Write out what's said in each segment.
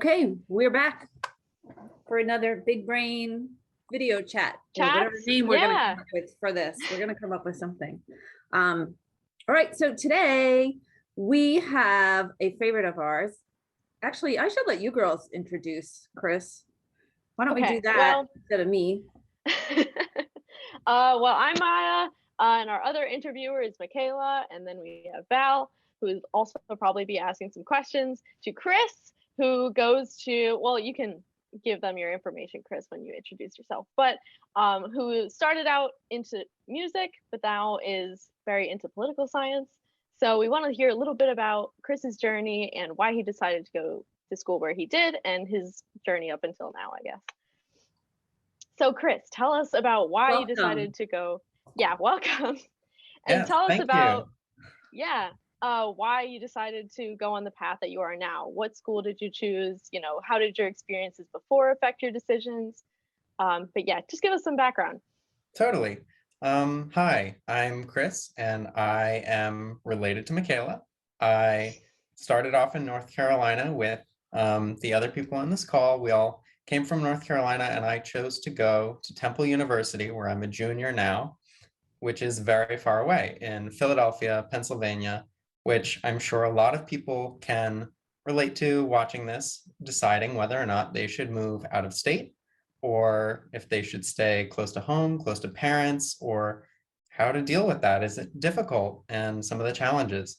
Okay, we're back for another big brain video chat. Or whatever name we're gonna come up with for this. We're gonna come up with something. All right, so today we have a favorite of ours. Actually, I should let you girls introduce Chris. Why don't we do that instead of me? Well, I'm Maia, and our other interviewer is Mikaela, and then we have Val, who will also probably be asking some questions to Chris, who goes to, well, you can give them your information, Chris, when you introduce yourself, but who started out into music, but now is very into political science. So we want to hear a little bit about Chris's journey and why he decided to go to school where he did and his journey up until now, I guess. So Chris, tell us about why you decided to go. Yeah, welcome. And tell us about, why you decided to go on the path that you are now. What school did you choose? You know, how did your experiences before affect your decisions? But yeah, just give us some background. Totally. Hi, I'm Chris, and I am related to Mikaela. I started off in North Carolina with the other people on this call. We all came from North Carolina, and I chose to go to Temple University, where I'm a junior now, which is very far away in Philadelphia, Pennsylvania, which I'm sure a lot of people can relate to watching this, deciding whether or not they should move out of state or if they should stay close to home, close to parents, or how to deal with that. Is it difficult and some of the challenges?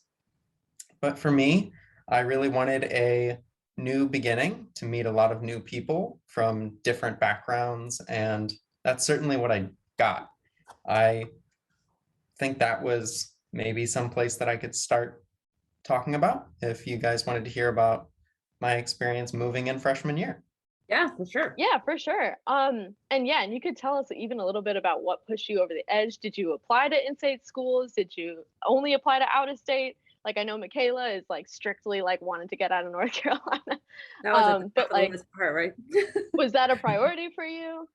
But for me, I really wanted a new beginning, to meet a lot of new people from different backgrounds, and that's certainly what I got. I think that was maybe some place that I could start talking about if you guys wanted to hear about my experience moving in freshman year. Yeah, for sure. Yeah, for sure. And you could tell us even a little bit about what pushed you over the edge. Did you apply to in-state schools? Did you only apply to out-of-state? Like, I know Mikaela is like strictly like wanting to get out of North Carolina. That was but like part, right? Was that a priority for you?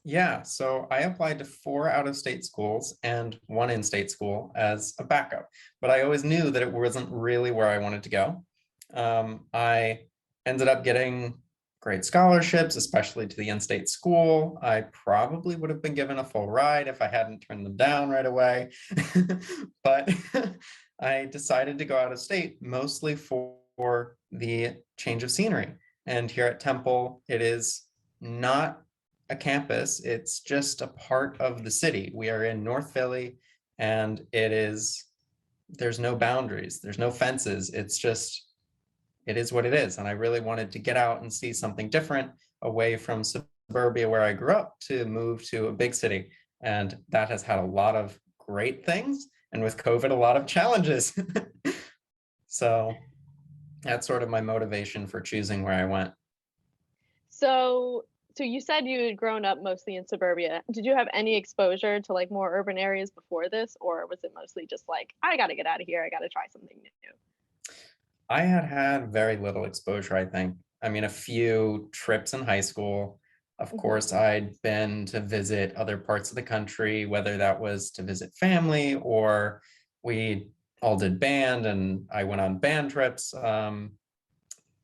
Yeah, so I applied to 4 out-of-state schools and 1 in-state school as a backup, but I always knew that it wasn't really where I wanted to go. I ended up getting great scholarships, especially to the in-state school. I probably would have been given a full ride if I hadn't turned them down right away. But I decided to go out of state mostly for the change of scenery. And here at Temple, it is not a campus, it's just a part of the city. We are in North Philly, and there's no boundaries, there's no fences. It is what it is. And I really wanted to get out and see something different, away from suburbia where I grew up, to move to a big city. And that has had a lot of great things, and with COVID, a lot of challenges. So that's sort of my motivation for choosing where I went. So you said you had grown up mostly in suburbia. Did you have any exposure to like more urban areas before this, or was it mostly just like, I got to get out of here, I got to try something new? I had very little exposure, I think. I mean, a few trips in high school. Of course, I'd been to visit other parts of the country, whether that was to visit family or we all did band and I went on band trips.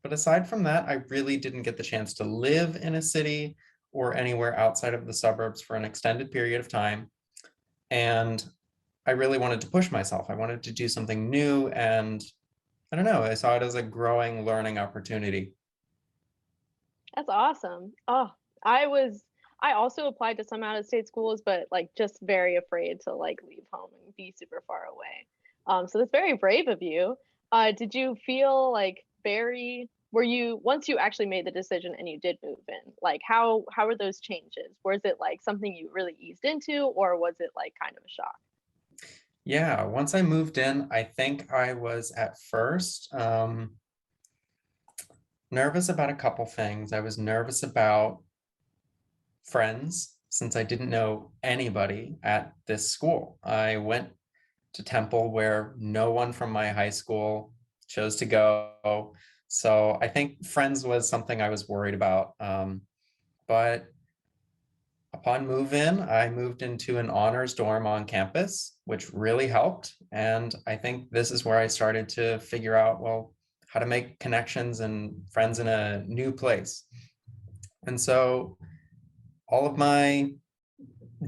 But aside from that, I really didn't get the chance to live in a city or anywhere outside of the suburbs for an extended period of time. And I really wanted to push myself. I wanted to do something new, and I don't know, I saw it as a growing learning opportunity. That's awesome. Oh, I also applied to some out-of-state schools, but like just very afraid to like leave home and be super far away. So that's very brave of you. Did you feel like once you actually made the decision and you did move in, like how were those changes? Was it like something you really eased into, or was it like kind of a shock? Yeah, once I moved in, I think I was at first nervous about a couple things. I was nervous about friends, since I didn't know anybody at this school. I went to Temple where no one from my high school chose to go. So I think friends was something I was worried about. But upon move-in, I moved into an honors dorm on campus, which really helped. And I think this is where I started to figure out, well, how to make connections and friends in a new place. And so all of my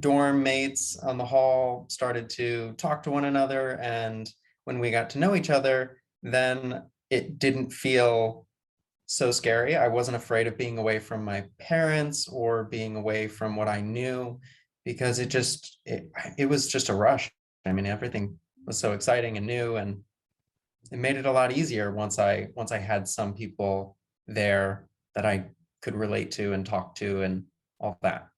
dorm mates on the hall started to talk to one another. And when we got to know each other, then it didn't feel so scary. I wasn't afraid of being away from my parents or being away from what I knew, because it was just a rush. I mean, everything was so exciting and new, and it made it a lot easier once I had some people there that I could relate to and talk to and all that.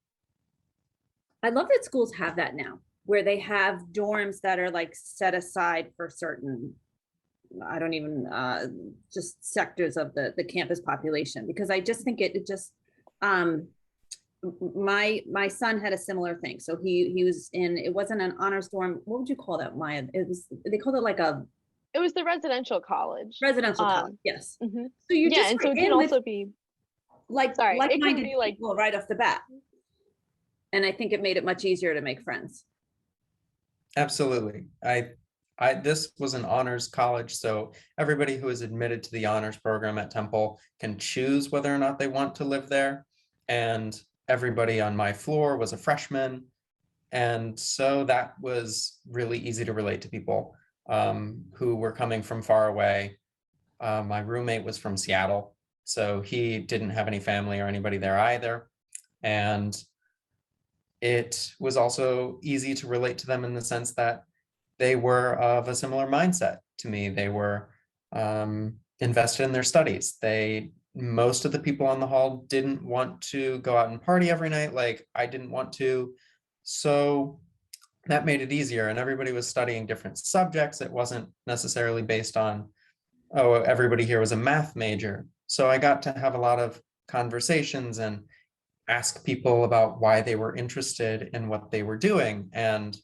I love that schools have that now, where they have dorms that are like set aside for certain, I don't even, just sectors of the campus population, because I just think it just, my son had a similar thing. So he was in, it wasn't an honors dorm. What would you call that, Maya? They called it like it was the residential college. Residential college, yes. Mm-hmm. So you and so it can also be it can be like right off the bat. And I think it made it much easier to make friends. Absolutely. This was an honors college, so everybody who is admitted to the honors program at Temple can choose whether or not they want to live there. And everybody on my floor was a freshman. And so that was really easy to relate to people who were coming from far away. My roommate was from Seattle, so he didn't have any family or anybody there either. And it was also easy to relate to them in the sense that they were of a similar mindset to me. They were invested in their studies. Most of the people on the hall didn't want to go out and party every night like I didn't want to. So that made it easier, and everybody was studying different subjects. It wasn't necessarily based on, oh, everybody here was a math major. So I got to have a lot of conversations and ask people about why they were interested in what they were doing, and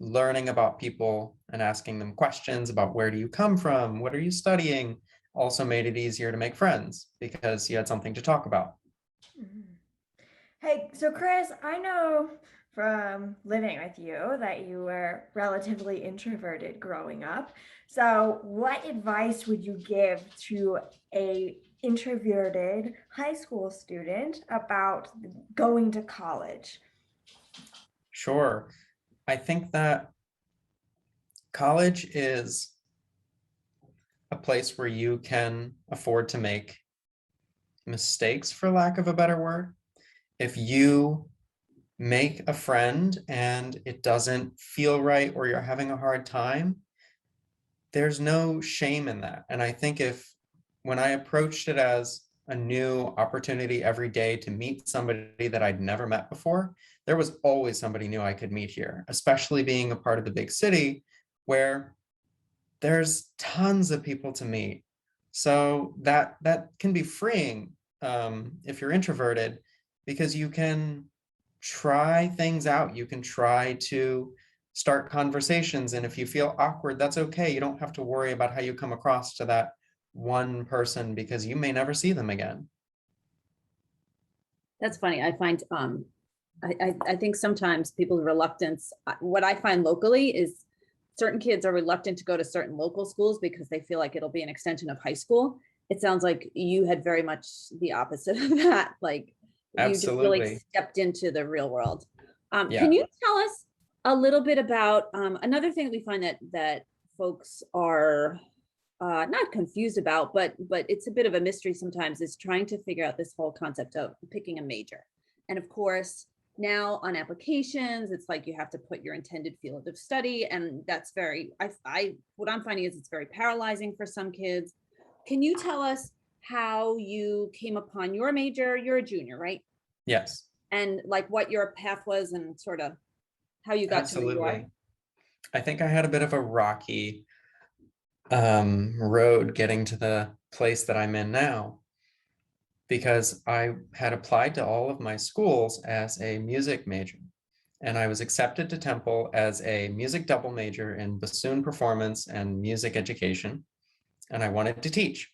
learning about people and asking them questions about where do you come from, what are you studying, also made it easier to make friends because you had something to talk about. Hey, so Chris, I know from living with you that you were relatively introverted growing up. So what advice would you give to a introverted high school student about going to college? Sure. I think that college is a place where you can afford to make mistakes, for lack of a better word. If you make a friend and it doesn't feel right, or you're having a hard time, there's no shame in that. And I think when I approached it as a new opportunity every day to meet somebody that I'd never met before, there was always somebody new I could meet here, especially being a part of the big city where there's tons of people to meet. So that can be freeing if you're introverted, because you can try things out. You can try to start conversations. And if you feel awkward, that's okay. You don't have to worry about how you come across to that one person, because you may never see them again. That's funny. I find, I think sometimes people's reluctance, what I find locally is certain kids are reluctant to go to certain local schools because they feel like it'll be an extension of high school. It sounds like you had very much the opposite of that. Like, Absolutely. you just really stepped into the real world. Yeah. Can you tell us a little bit about another thing that we find that folks are not confused about, but it's a bit of a mystery sometimes, is trying to figure out this whole concept of picking a major. And of course, now on applications, it's like you have to put your intended field of study, and that's what I'm finding is it's very paralyzing for some kids. Can you tell us how you came upon your major? You're a junior, right? Yes. And like what your path was and sort of how you got to where you are. I think I had a bit of a rocky road getting to the place that I'm in now, because I had applied to all of my schools as a music major, and I was accepted to Temple as a music double major in bassoon performance and music education, and I wanted to teach.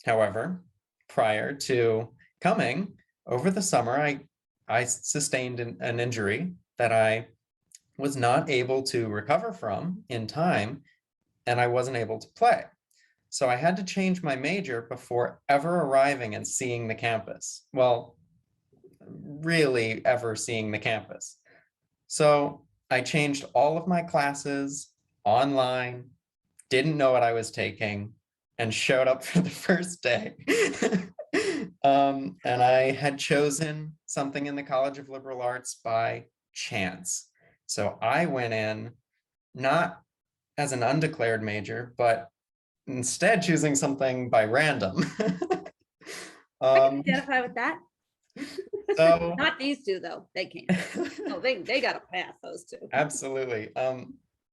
However, prior to coming, over the summer, I sustained an injury that I was not able to recover from in time, and I wasn't able to play. So I had to change my major before ever arriving and seeing the campus. Well, really ever seeing the campus. So I changed all of my classes online, didn't know what I was taking, and showed up for the first day. And I had chosen something in the College of Liberal Arts by chance. So I went in not as an undeclared major, but instead choosing something by random. I can identify with that. So Not these two though. They can't. Oh, they gotta pass those two. absolutely.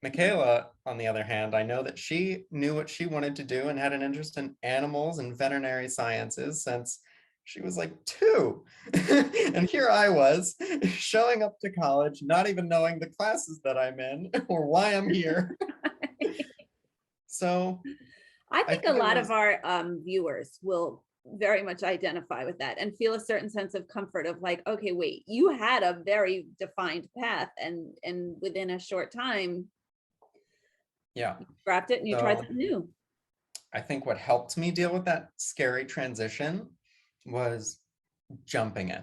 Mikaela, on the other hand, I know that she knew what she wanted to do and had an interest in animals and veterinary sciences since she was like 2. And here I was showing up to college, not even knowing the classes that I'm in or why I'm here. So I think a lot was, of our viewers will very much identify with that and feel a certain sense of comfort of like, okay, wait, you had a very defined path and within a short time, yeah, you scrapped it and you tried something new. I think what helped me deal with that scary transition was jumping in.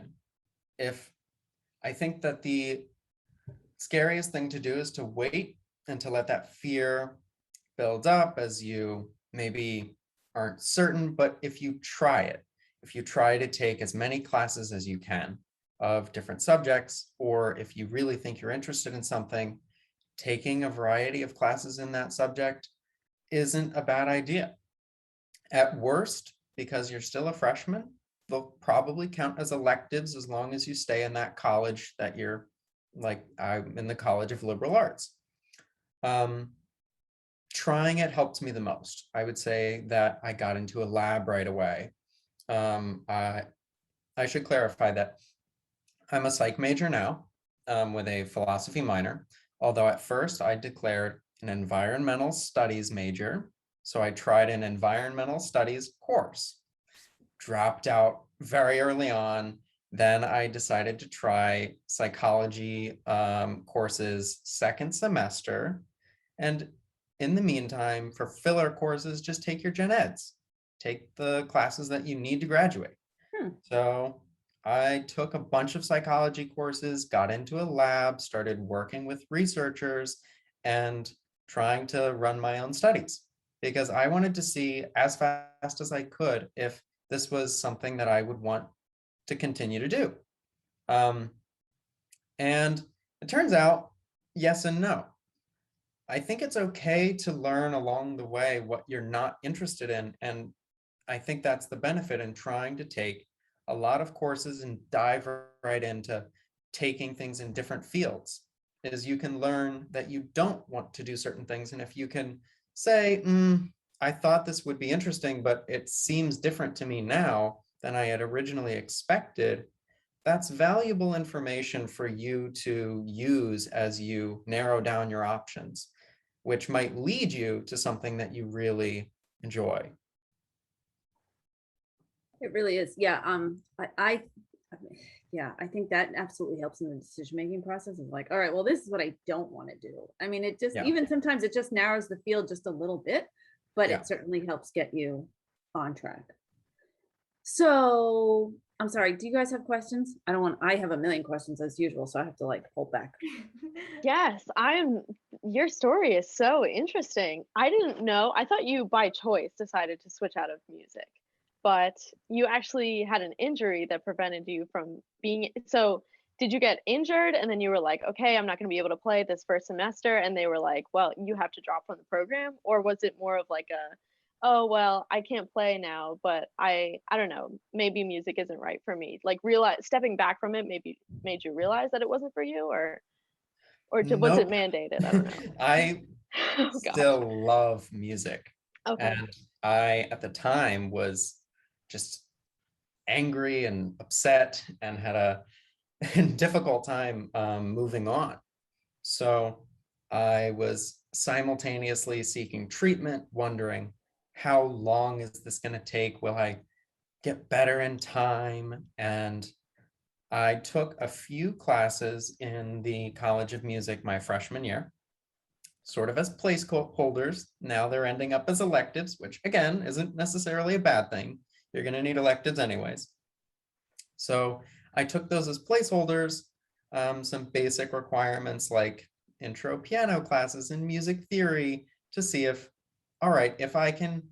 I think that the scariest thing to do is to wait and to let that fear build up as you maybe aren't certain, but if you try to take as many classes as you can of different subjects, or if you really think you're interested in something, taking a variety of classes in that subject isn't a bad idea. At worst, because you're still a freshman, they'll probably count as electives as long as you stay in that college that you're like, I'm in the College of Liberal Arts. Trying it helped me the most. I would say that I got into a lab right away. I should clarify that I'm a psych major now with a philosophy minor, although at first I declared an environmental studies major. So I tried an environmental studies course, dropped out very early on. Then I decided to try psychology courses second semester. And in the meantime, for filler courses, just take your gen eds, take the classes that you need to graduate. So I took a bunch of psychology courses, got into a lab, started working with researchers and trying to run my own studies because I wanted to see as fast as I could if this was something that I would want to continue to do. And it turns out, yes and no. I think it's okay to learn along the way what you're not interested in. And I think that's the benefit in trying to take a lot of courses and dive right into taking things in different fields, is you can learn that you don't want to do certain things. And if you can say, I thought this would be interesting, but it seems different to me now than I had originally expected, that's valuable information for you to use as you narrow down your options, which might lead you to something that you really enjoy. It really is. Yeah. I think that absolutely helps in the decision-making process of like, all right, well, this is what I don't want to do. I mean, it just, even sometimes it just narrows the field just a little bit, but it certainly helps get you on track. So I'm sorry, do you guys have questions? I have a million questions as usual, so I have to like hold back. Yes, your story is so interesting. I didn't know, I thought you by choice decided to switch out of music, but you actually had an injury that prevented you from being, so did you get injured and then you were like, okay, I'm not going to be able to play this first semester, and they were like, well, you have to drop from the program? Or was it more of like oh, well, I can't play now, but I don't know, maybe music isn't right for me? Like stepping back from it maybe made you realize that it wasn't for you, or was it mandated? I don't know. I still love music. Okay. And I, at the time, was just angry and upset and had a difficult time moving on. So I was simultaneously seeking treatment, wondering, how long is this going to take? Will I get better in time? And I took a few classes in the College of Music my freshman year. sort of as placeholders. Now they're ending up as electives, which again, isn't necessarily a bad thing. You're going to need electives anyways. So I took those as placeholders, some basic requirements like intro piano classes and music theory to see if, all right, if I can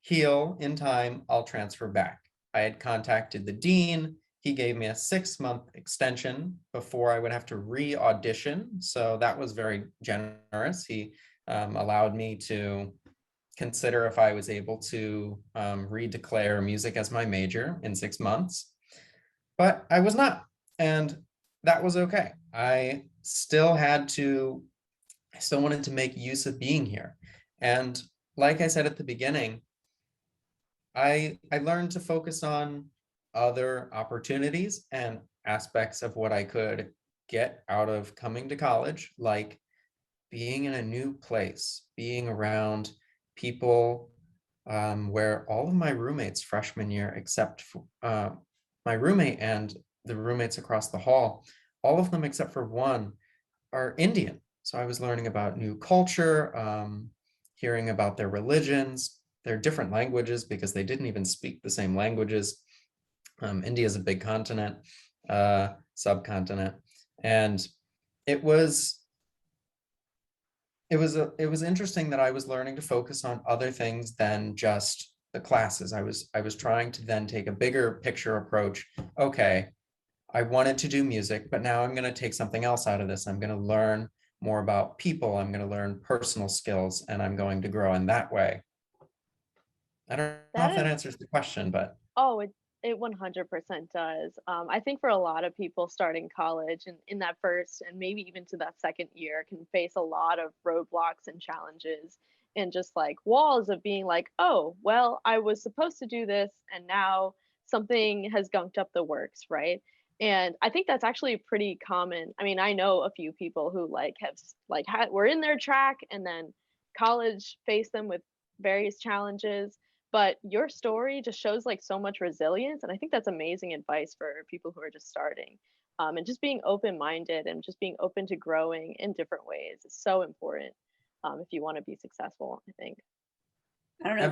heal in time, I'll transfer back. I had contacted the dean. He gave me a 6-month extension before I would have to re-audition. So that was very generous. He allowed me to consider if I was able to redeclare music as my major in 6 months, but I was not, and that was okay. I still wanted to make use of being here. And like I said at the beginning, I learned to focus on other opportunities and aspects of what I could get out of coming to college, like being in a new place, being around people where all of my roommates freshman year, except for my roommate and the roommates across the hall, all of them except for one are Indian. So I was learning about new culture, hearing about their religions, their different languages, because they didn't even speak the same languages. India is a big continent, subcontinent, and it was interesting that I was learning to focus on other things than just the classes. I was trying to then take a bigger picture approach. Okay, I wanted to do music, but now I'm going to take something else out of this. I'm going to learn more about people. I'm going to learn personal skills, and I'm going to grow in that way. I don't know if that answers the question, but oh, it 100% does. I think for a lot of people starting college and in that first and maybe even to that second year can face a lot of roadblocks and challenges and just like walls of being like, oh, well, I was supposed to do this and now something has gunked up the works, right? And I think that's actually pretty common. I mean, I know a few people who were in their track and then college faced them with various challenges, but your story just shows like so much resilience, and I think that's amazing advice for people who are just starting. And just being open-minded and just being open to growing in different ways is so important if you want to be successful, I think. I don't know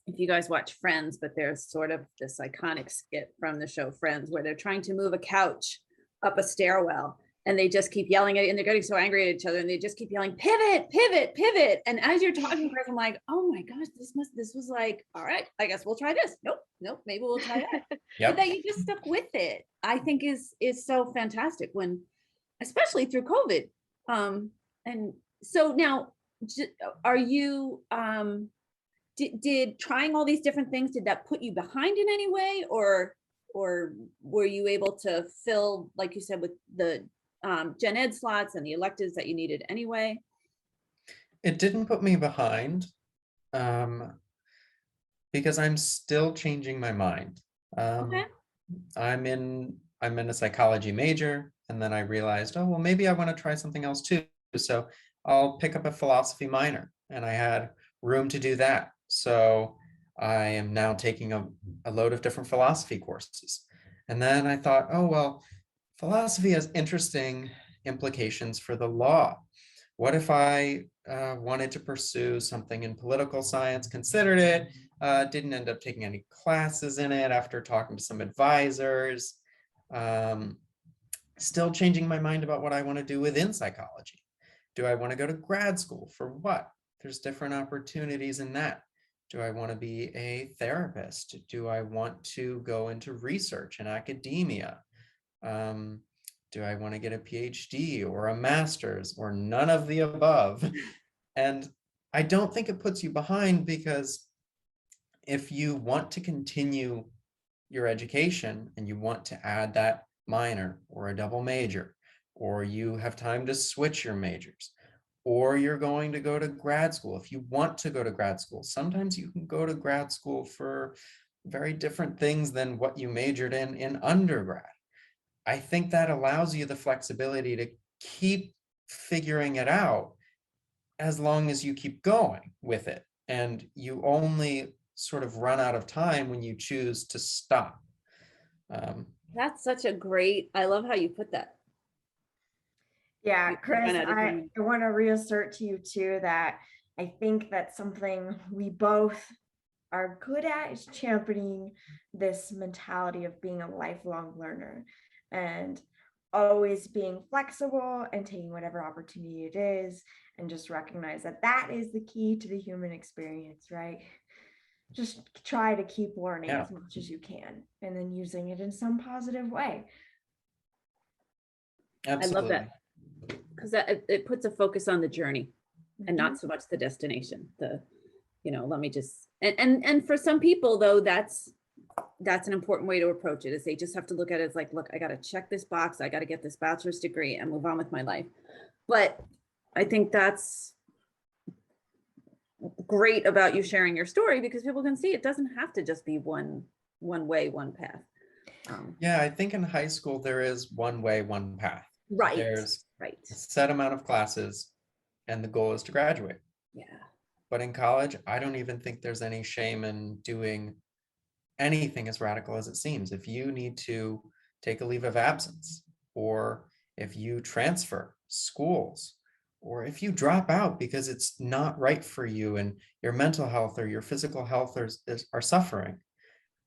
if you guys watch Friends, but there's sort of this iconic skit from the show Friends where they're trying to move a couch up a stairwell and they just keep yelling at it and they're getting so angry at each other and they just keep yelling, pivot, pivot, pivot. And as you're talking, Chris, I'm like, oh my gosh, this was like, all right, I guess we'll try this. Nope, maybe we'll try that. Yep. But that you just stuck with it, I think is so fantastic when, especially through COVID. And so now, are you, did trying all these different things, did that put you behind in any way, or were you able to fill, like you said, with the gen ed slots and the electives that you needed anyway? It didn't put me behind because I'm still changing my mind. Okay. I'm in a psychology major, and then I realized, oh, well, maybe I want to try something else too. So I'll pick up a philosophy minor, and I had room to do that. So I am now taking a load of different philosophy courses. And then I thought, oh, well, philosophy has interesting implications for the law. What if I wanted to pursue something in political science, considered it, didn't end up taking any classes in it after talking to some advisors, still changing my mind about what I want to do within psychology. Do I want to go to grad school? For what? There's different opportunities in that. Do I want to be a therapist? Do I want to go into research and academia? Do I want to get a PhD or a master's or none of the above? And I don't think it puts you behind, because if you want to continue your education and you want to add that minor or a double major, or you have time to switch your majors, or you're going to go to grad school. If you want to go to grad school, sometimes you can go to grad school for very different things than what you majored in undergrad. I think that allows you the flexibility to keep figuring it out as long as you keep going with it. And you only sort of run out of time when you choose to stop. That's such a great, I love how you put that. Yeah, Chris, I want to reassert to you too that I think that's something we both are good at is championing this mentality of being a lifelong learner and always being flexible and taking whatever opportunity it is, and just recognize that that is the key to the human experience, right? Just try to keep learning as much as you can and then using it in some positive way. Absolutely. I love that, because it puts a focus on the journey and not so much the destination. Let me just, and for some people though, that's an important way to approach it, is they just have to look at it as like, look, I got to check this box, I got to get this bachelor's degree and move on with my life. But I think that's great about you sharing your story, because people can see it doesn't have to just be one way, one path. Yeah, I think in high school there is one way, one path. Right. There's right. a set amount of classes and the goal is to graduate. Yeah. But in college, I don't even think there's any shame in doing anything as radical as it seems. If you need to take a leave of absence, or if you transfer schools, or if you drop out because it's not right for you and your mental health or your physical health are suffering,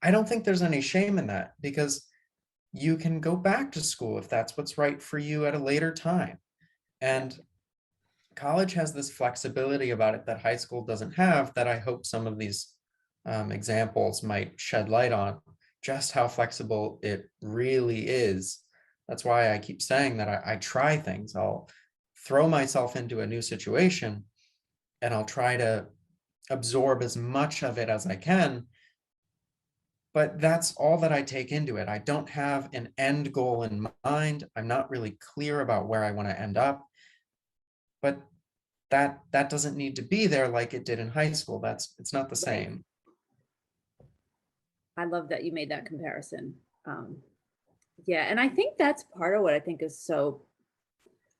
I don't think there's any shame in that, because you can go back to school if that's what's right for you at a later time. And college has this flexibility about it that high school doesn't have, that I hope some of these examples might shed light on just how flexible it really is. That's why I keep saying that I try things. I'll throw myself into a new situation and I'll try to absorb as much of it as I can. But that's all that I take into it. I don't have an end goal in mind. I'm not really clear about where I want to end up. But that doesn't need to be there like it did in high school. It's not the same. I love that you made that comparison. Yeah, and I think that's part of what I think is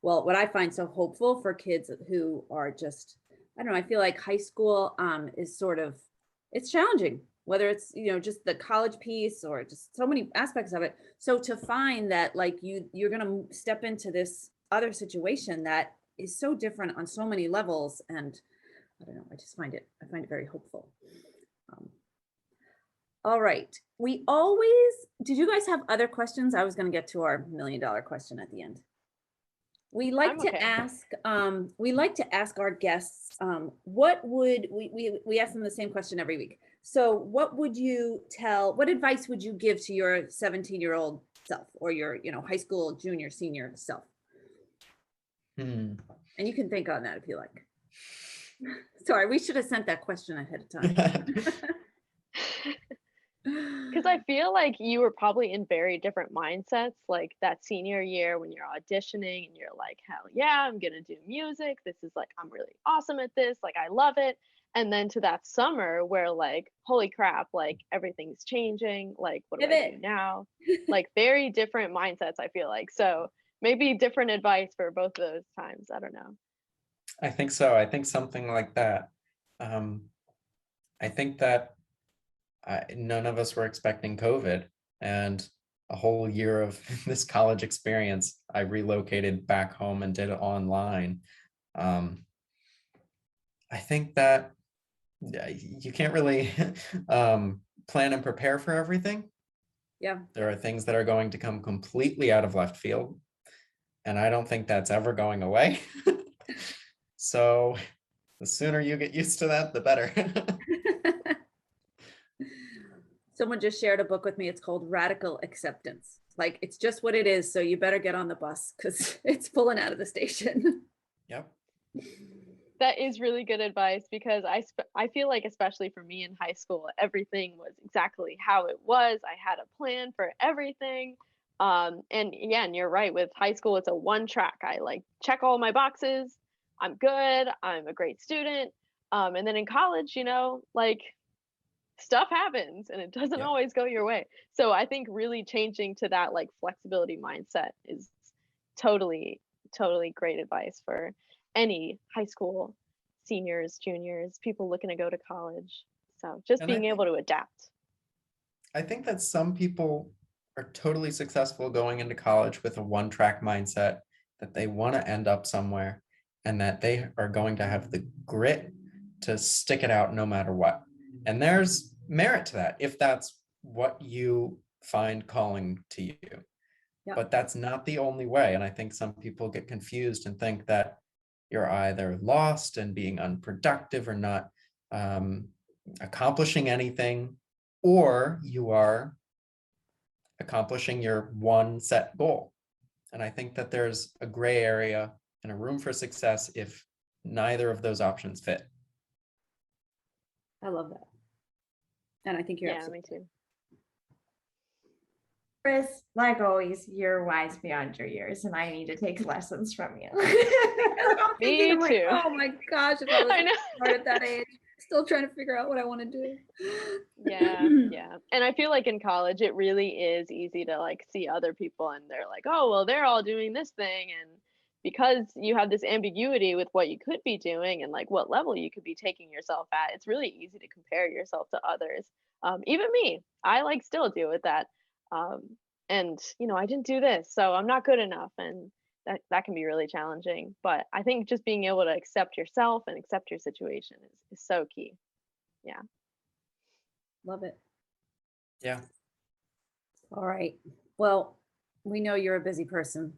what I find so hopeful for kids who are just, I don't know, I feel like high school is it's challenging, whether it's, just the college piece or just so many aspects of it. So to find that like you're going to step into this other situation that is so different on so many levels, and I don't know, I find it very hopeful. All right, did you guys have other questions? I was going to get to our $1 million question at the end. We like to ask our guests, what ask them the same question every week. So what advice would you give to your 17-year-old self, or your, high school junior, senior self? And you can think on that if you like. Sorry, we should have sent that question ahead of time. Because I feel like you were probably in very different mindsets, like that senior year when you're auditioning and you're like, hell yeah, I'm gonna do music. This is like, I'm really awesome at this. Like, I love it. And then to that summer where like, holy crap, like everything's changing. Like, what do I do now? Like very different mindsets, I feel like. So maybe different advice for both of those times. I don't know. I think so. I think something like that. I think that none of us were expecting COVID, and a whole year of this college experience, I relocated back home and did it online. I think that you can't really plan and prepare for everything. Yeah. There are things that are going to come completely out of left field, and I don't think that's ever going away. So the sooner you get used to that, the better. Someone just shared a book with me. It's called Radical Acceptance. Like, it's just what it is. So you better get on the bus because it's pulling out of the station. Yep. That is really good advice, because I feel like, especially for me in high school, everything was exactly how it was. I had a plan for everything. And you're right. With high school, it's a one track. I like check all my boxes. I'm good. I'm a great student. And then in college, like, stuff happens and it doesn't always go your way. So I think really changing to that like flexibility mindset is totally great advice for any high school seniors, juniors, people looking to go to college. So just being able to adapt. I think that some people are totally successful going into college with a one-track mindset that they want to end up somewhere, and that they are going to have the grit to stick it out no matter what. And there's merit to that if that's what you find calling to you. Yep. But that's not the only way. And I think some people get confused and think that you're either lost and being unproductive or not accomplishing anything, or you are accomplishing your one set goal. And I think that there's a gray area and a room for success if neither of those options fit. I love that. And I think you're me too. Chris, like always, you're wise beyond your years, and I need to take lessons from you. Me too. Oh my gosh, if I was I know. smart at that age, still trying to figure out what I want to do. Yeah. And I feel like in college, it really is easy to like see other people and they're like, oh, well, they're all doing this thing. And because you have this ambiguity with what you could be doing and like what level you could be taking yourself at, it's really easy to compare yourself to others. Even me, I like still deal with that. And I didn't do this, so I'm not good enough. And that can be really challenging. But I think just being able to accept yourself and accept your situation is so key. Yeah. Love it. Yeah. All right. Well, we know you're a busy person,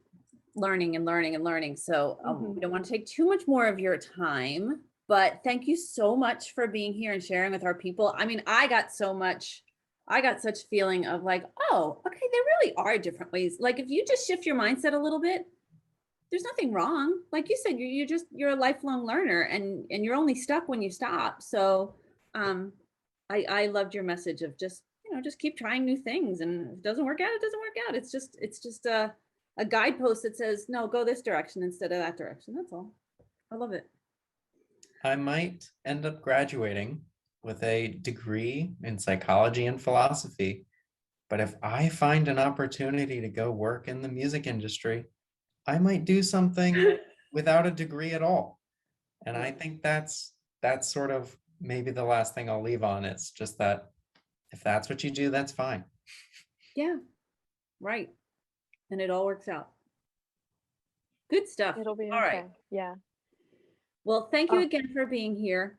learning and learning and learning. So we don't want to take too much more of your time, but thank you so much for being here and sharing with our people. I mean, I got such feeling of like, oh, okay, there really are different ways. Like if you just shift your mindset a little bit, there's nothing wrong. Like you said, you're a lifelong learner and you're only stuck when you stop. So I loved your message of just keep trying new things, and if it doesn't work out, it doesn't work out. It's just a guidepost that says, no, go this direction instead of that direction. That's all. I love it. I might end up graduating with a degree in psychology and philosophy, but if I find an opportunity to go work in the music industry, I might do something without a degree at all. And I think that's sort of maybe the last thing I'll leave on. It's just that if that's what you do, that's fine. Yeah, right. And it all works out. Good stuff. It'll be all okay. right. Yeah. Well, thank you again for being here.